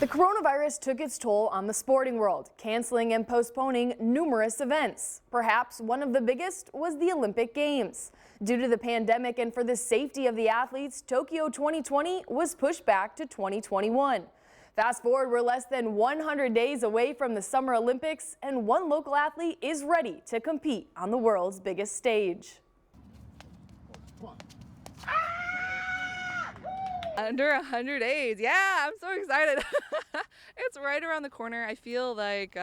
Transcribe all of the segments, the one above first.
The coronavirus took its toll on the sporting world, canceling and postponing numerous events. Perhaps one of the biggest was the Olympic Games. Due to the pandemic and for the safety of the athletes, Tokyo 2020 was pushed back to 2021. Fast forward, we're less than 100 days away from the Summer Olympics, and one local athlete is ready to compete on the world's biggest stage. Under 100 days. Yeah, I'm so excited. It's right around the corner. I feel like,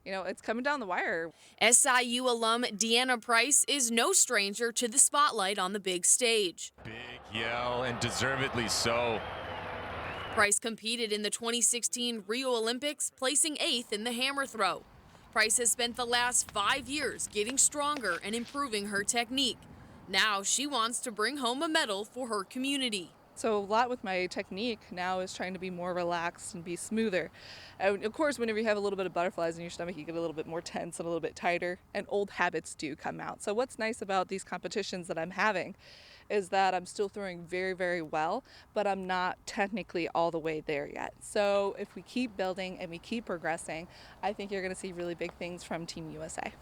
it's coming down the wire. SIU alum DeAnna Price is no stranger to the spotlight on the big stage. Big yell, and deservedly so. Price competed in the 2016 Rio Olympics, placing 8th in the hammer throw. Price has spent the last 5 years getting stronger and improving her technique. Now she wants to bring home a medal for her community. So a lot with my technique now is trying to be more relaxed and be smoother. And of course, whenever you have a little bit of butterflies in your stomach, you get a little bit more tense and a little bit tighter, and old habits do come out. So what's nice about these competitions that I'm having is that I'm still throwing very, very well, but I'm not technically all the way there yet. So if we keep building and we keep progressing, I think you're going to see really big things from Team USA.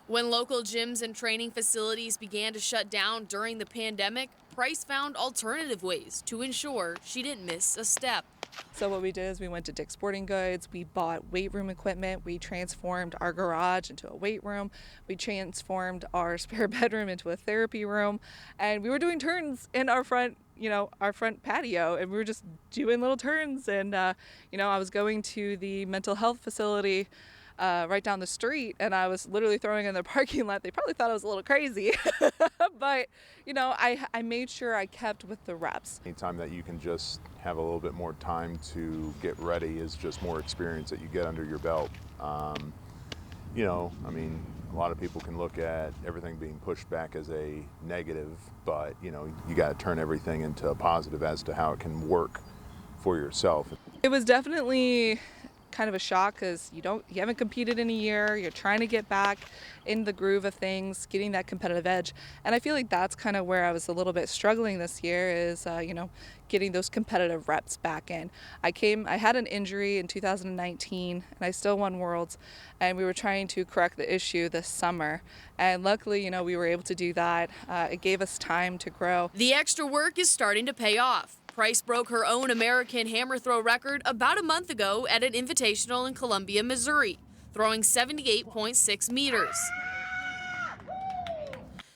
When local gyms and training facilities began to shut down during the pandemic, Price found alternative ways to ensure she didn't miss a step. So what we did is we went to Dick's Sporting Goods, we bought weight room equipment, we transformed our garage into a weight room, we transformed our spare bedroom into a therapy room, and we were doing turns in our front patio, and we were just doing little turns. And I was going to the mental health facility right down the street, and I was literally throwing in the parking lot. They probably thought I was a little crazy, but I made sure I kept with the reps. Anytime that you can just have a little bit more time to get ready is just more experience that you get under your belt. A lot of people can look at everything being pushed back as a negative, but you got to turn everything into a positive as to how it can work for yourself. It was definitely kind of a shock because you haven't competed in a year. You're trying to get back in the groove of things, getting that competitive edge. And I feel like that's kind of where I was a little bit struggling this year is, getting those competitive reps back in. I had an injury in 2019 and I still won Worlds, and we were trying to correct the issue this summer. And luckily, we were able to do that. It gave us time to grow. The extra work is starting to pay off. Price broke her own American hammer throw record about a month ago at an invitational in Columbia, Missouri, throwing 78.6 meters.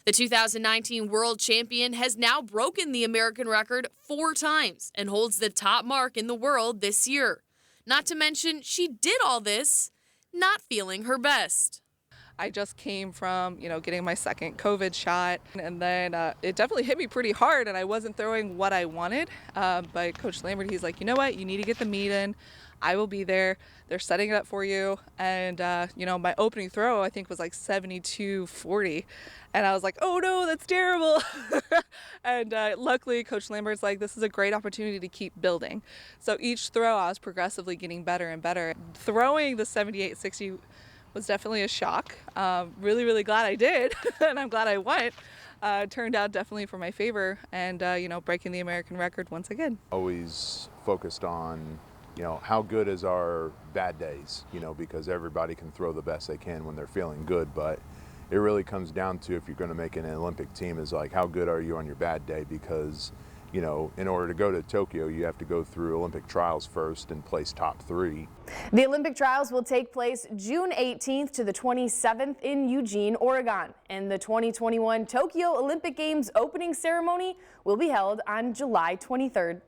The 2019 world champion has now broken the American record 4 times and holds the top mark in the world this year. Not to mention, she did all this not feeling her best. I just came from, getting my second COVID shot, and then it definitely hit me pretty hard, and I wasn't throwing what I wanted. But Coach Lambert, he's like, you know what, you need to get the meet in. I will be there. They're setting it up for you. And, my opening throw, I think, was like 72-40. And I was like, oh no, that's terrible. And luckily, Coach Lambert's like, this is a great opportunity to keep building. So each throw, I was progressively getting better and better. Throwing the 78-60 was definitely a shock. Really, really glad I did, and I'm glad I won. Turned out definitely for my favor, and breaking the American record once again. Always focused on, how good is our bad days, because everybody can throw the best they can when they're feeling good, but it really comes down to, if you're going to make an Olympic team, is like, how good are you on your bad day? Because in order to go to Tokyo, you have to go through Olympic trials first and place top 3. The Olympic trials will take place June 18th to the 27th in Eugene, Oregon. And the 2021 Tokyo Olympic Games opening ceremony will be held on July 23rd.